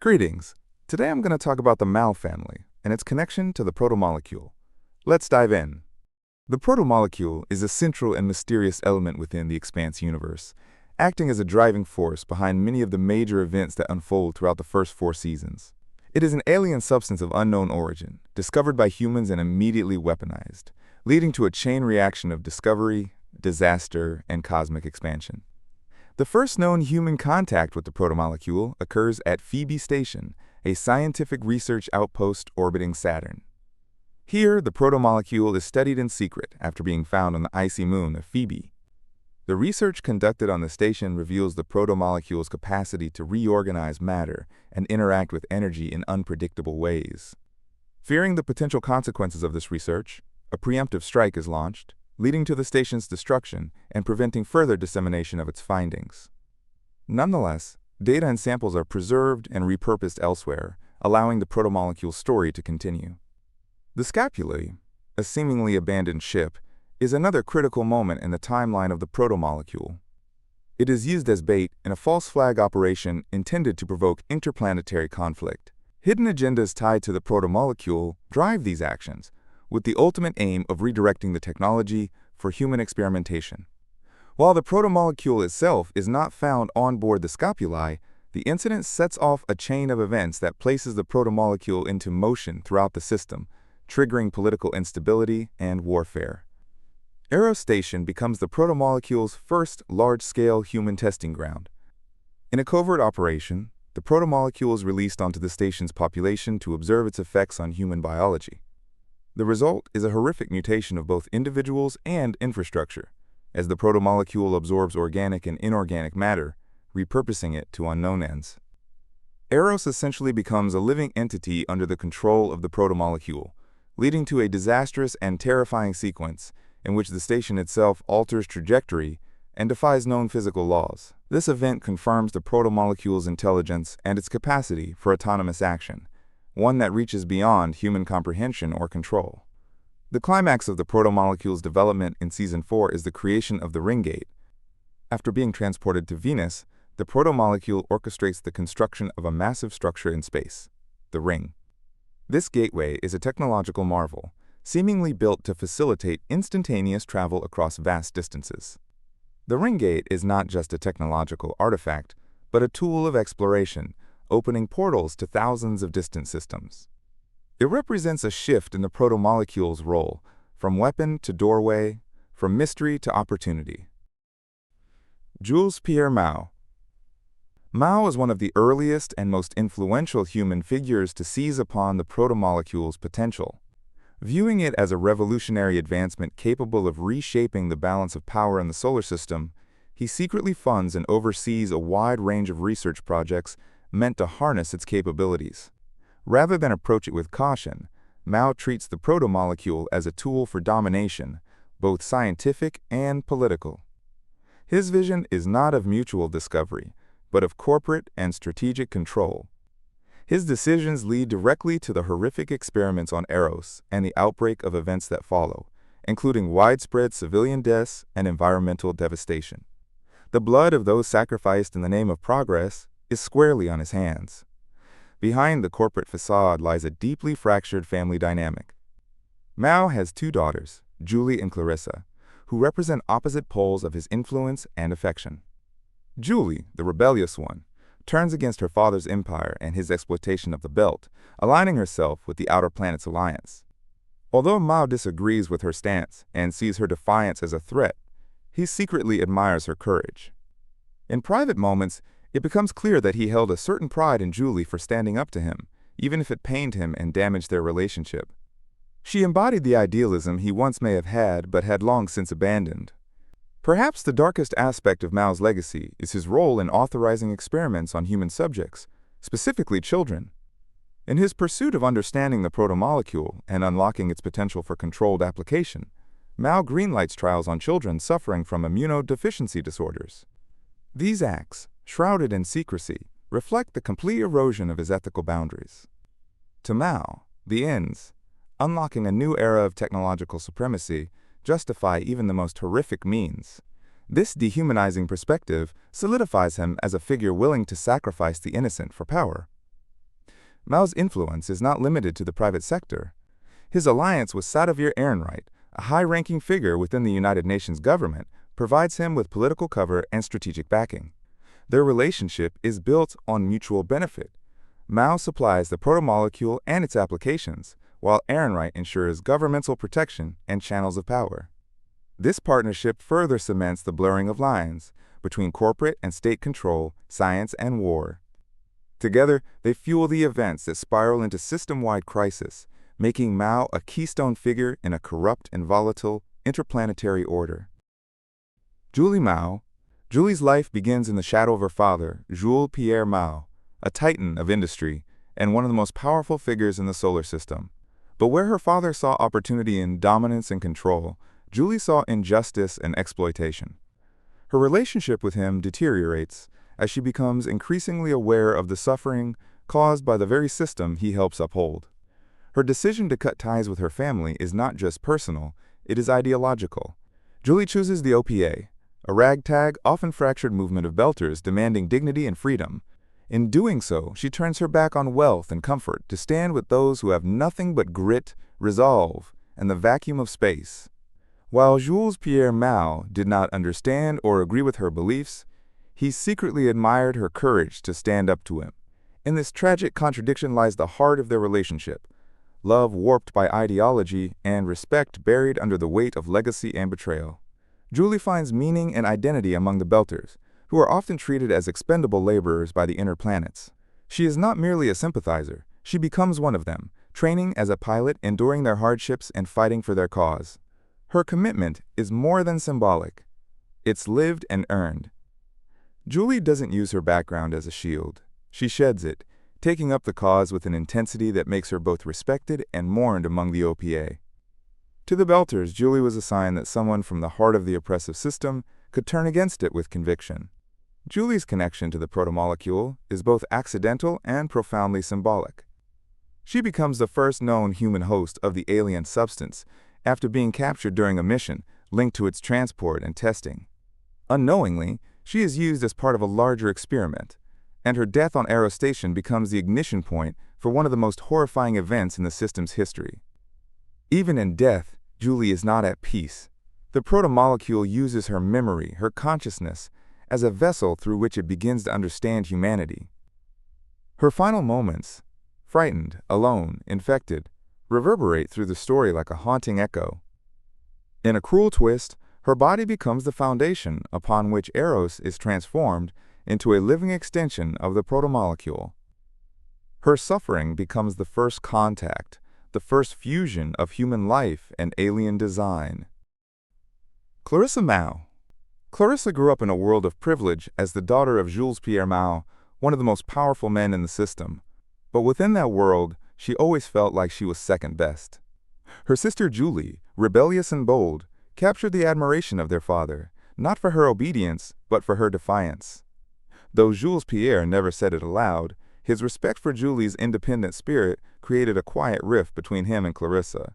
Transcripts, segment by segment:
Greetings. Today I'm going to talk about the Mao family and its connection to the protomolecule. Let's dive in. The protomolecule is a central and mysterious element within the Expanse universe, acting as a driving force behind many of the major events that unfold throughout the first 4 seasons. It is an alien substance of unknown origin, discovered by humans and immediately weaponized, leading to a chain reaction of discovery, disaster, and cosmic expansion. The first known human contact with the protomolecule occurs at Phoebe Station, a scientific research outpost orbiting Saturn. Here, the protomolecule is studied in secret after being found on the icy moon of Phoebe. The research conducted on the station reveals the protomolecule's capacity to reorganize matter and interact with energy in unpredictable ways. Fearing the potential consequences of this research, a preemptive strike is launched, leading to the station's destruction and preventing further dissemination of its findings. Nonetheless, data and samples are preserved and repurposed elsewhere, allowing the protomolecule's story to continue. The Scapulae, a seemingly abandoned ship, is another critical moment in the timeline of the protomolecule. It is used as bait in a false flag operation intended to provoke interplanetary conflict. Hidden agendas tied to the protomolecule drive these actions, with the ultimate aim of redirecting the technology for human experimentation. While the protomolecule itself is not found on board the Scapulae, the incident sets off a chain of events that places the protomolecule into motion throughout the system, triggering political instability and warfare. Eros Station becomes the protomolecule's first large-scale human testing ground. In a covert operation, the protomolecule is released onto the station's population to observe its effects on human biology. The result is a horrific mutation of both individuals and infrastructure, as the protomolecule absorbs organic and inorganic matter, repurposing it to unknown ends. Eros essentially becomes a living entity under the control of the protomolecule, leading to a disastrous and terrifying sequence in which the station itself alters trajectory and defies known physical laws. This event confirms the protomolecule's intelligence and its capacity for autonomous action, one that reaches beyond human comprehension or control. The climax of the protomolecule's development in Season 4 is the creation of the ring gate. After being transported to Venus, the protomolecule orchestrates the construction of a massive structure in space, the ring. This gateway is a technological marvel, seemingly built to facilitate instantaneous travel across vast distances. The ring gate is not just a technological artifact, but a tool of exploration, opening portals to thousands of distant systems. It represents a shift in the protomolecule's role, from weapon to doorway, from mystery to opportunity. Jules Piere Mao. Mao is one of the earliest and most influential human figures to seize upon the protomolecule's potential. Viewing it as a revolutionary advancement capable of reshaping the balance of power in the solar system, he secretly funds and oversees a wide range of research projects meant to harness its capabilities. Rather than approach it with caution, Mao treats the protomolecule as a tool for domination, both scientific and political. His vision is not of mutual discovery, but of corporate and strategic control. His decisions lead directly to the horrific experiments on Eros and the outbreak of events that follow, including widespread civilian deaths and environmental devastation. The blood of those sacrificed in the name of progress is squarely on his hands. Behind the corporate facade lies a deeply fractured family dynamic. Mao has 2 daughters, Julie and Clarissa, who represent opposite poles of his influence and affection. Julie, the rebellious one, turns against her father's empire and his exploitation of the belt, aligning herself with the Outer Planets Alliance. Although Mao disagrees with her stance and sees her defiance as a threat, he secretly admires her courage. In private moments, it becomes clear that he held a certain pride in Julie for standing up to him, even if it pained him and damaged their relationship. She embodied the idealism he once may have had but had long since abandoned. Perhaps the darkest aspect of Mao's legacy is his role in authorizing experiments on human subjects, specifically children. In his pursuit of understanding the protomolecule and unlocking its potential for controlled application, Mao greenlights trials on children suffering from immunodeficiency disorders. These acts, shrouded in secrecy, reflect the complete erosion of his ethical boundaries. To Mao, the ends, unlocking a new era of technological supremacy, justify even the most horrific means. This dehumanizing perspective solidifies him as a figure willing to sacrifice the innocent for power. Mao's influence is not limited to the private sector. His alliance with Sadevier Ehrenreich, a high-ranking figure within the United Nations government, provides him with political cover and strategic backing. Their relationship is built on mutual benefit. Mao supplies the protomolecule and its applications, while Ehrenreich ensures governmental protection and channels of power. This partnership further cements the blurring of lines between corporate and state control, science and war. Together, they fuel the events that spiral into system-wide crisis, making Mao a keystone figure in a corrupt and volatile interplanetary order. Julie Mao. Julie's life begins in the shadow of her father, Jules Piere Mao, a titan of industry and one of the most powerful figures in the solar system. But where her father saw opportunity in dominance and control, Julie saw injustice and exploitation. Her relationship with him deteriorates as she becomes increasingly aware of the suffering caused by the very system he helps uphold. Her decision to cut ties with her family is not just personal, it is ideological. Julie chooses the OPA, a ragtag, often fractured movement of belters demanding dignity and freedom. In doing so, she turns her back on wealth and comfort to stand with those who have nothing but grit, resolve, and the vacuum of space. While Jules Piere Mao did not understand or agree with her beliefs, he secretly admired her courage to stand up to him. In this tragic contradiction lies the heart of their relationship: love warped by ideology and respect buried under the weight of legacy and betrayal. Julie finds meaning and identity among the Belters, who are often treated as expendable laborers by the inner planets. She is not merely a sympathizer, she becomes one of them, training as a pilot, enduring their hardships, and fighting for their cause. Her commitment is more than symbolic. It's lived and earned. Julie doesn't use her background as a shield. She sheds it, taking up the cause with an intensity that makes her both respected and mourned among the OPA. To the Belters, Julie was a sign that someone from the heart of the oppressive system could turn against it with conviction. Julie's connection to the protomolecule is both accidental and profoundly symbolic. She becomes the first known human host of the alien substance after being captured during a mission linked to its transport and testing. Unknowingly, she is used as part of a larger experiment, and her death on Aero Station becomes the ignition point for one of the most horrifying events in the system's history. Even in death, Julie is not at peace. The protomolecule uses her memory, her consciousness, as a vessel through which it begins to understand humanity. Her final moments, frightened, alone, infected, reverberate through the story like a haunting echo. In a cruel twist, her body becomes the foundation upon which Eros is transformed into a living extension of the protomolecule. Her suffering becomes the first contact, the first fusion of human life and alien design. Clarissa Mao. Clarissa grew up in a world of privilege as the daughter of Jules Piere Mao, one of the most powerful men in the system. But within that world, she always felt like she was second best. Her sister Julie, rebellious and bold, captured the admiration of their father, not for her obedience, but for her defiance. Though Jules Piere never said it aloud, his respect for Julie's independent spirit created a quiet rift between him and Clarissa.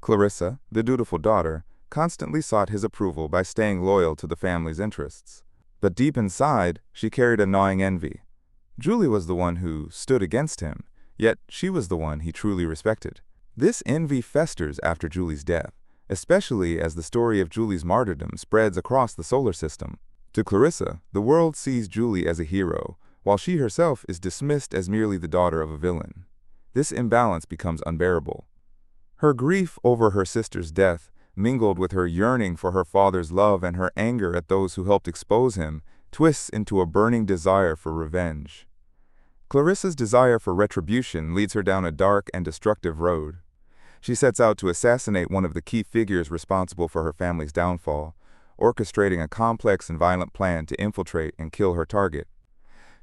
Clarissa, the dutiful daughter, constantly sought his approval by staying loyal to the family's interests. But deep inside, she carried a gnawing envy. Julie was the one who stood against him, yet she was the one he truly respected. This envy festers after Julie's death, especially as the story of Julie's martyrdom spreads across the solar system. To Clarissa, the world sees Julie as a hero, while she herself is dismissed as merely the daughter of a villain. This imbalance becomes unbearable. Her grief over her sister's death, mingled with her yearning for her father's love and her anger at those who helped expose him, twists into a burning desire for revenge. Clarissa's desire for retribution leads her down a dark and destructive road. She sets out to assassinate one of the key figures responsible for her family's downfall, orchestrating a complex and violent plan to infiltrate and kill her target.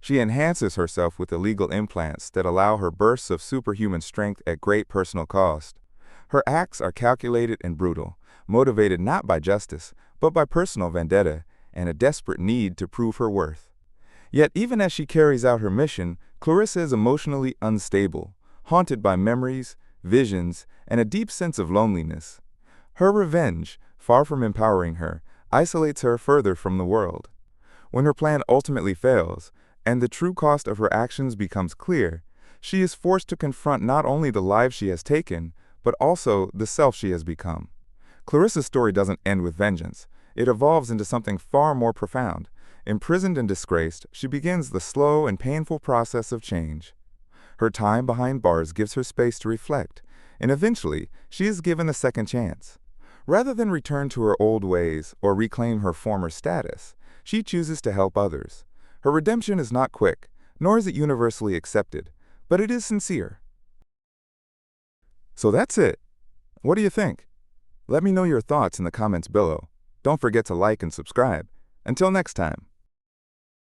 She enhances herself with illegal implants that allow her bursts of superhuman strength at great personal cost. Her acts are calculated and brutal, motivated not by justice, but by personal vendetta and a desperate need to prove her worth. Yet even as she carries out her mission, Clarissa is emotionally unstable, haunted by memories, visions, and a deep sense of loneliness. Her revenge, far from empowering her, isolates her further from the world. When her plan ultimately fails, and the true cost of her actions becomes clear, She is forced to confront not only the lives she has taken, but also the self she has become. Clarissa's story doesn't end with vengeance. It evolves into something far more profound. Imprisoned and disgraced, she begins the slow and painful process of change. Her time behind bars gives her space to reflect, and eventually, she is given a second chance. Rather than return to her old ways or reclaim her former status, she chooses to help others. Her redemption is not quick, nor is it universally accepted, but it is sincere. So that's it. What do you think? Let me know your thoughts in the comments below. Don't forget to like and subscribe. Until next time.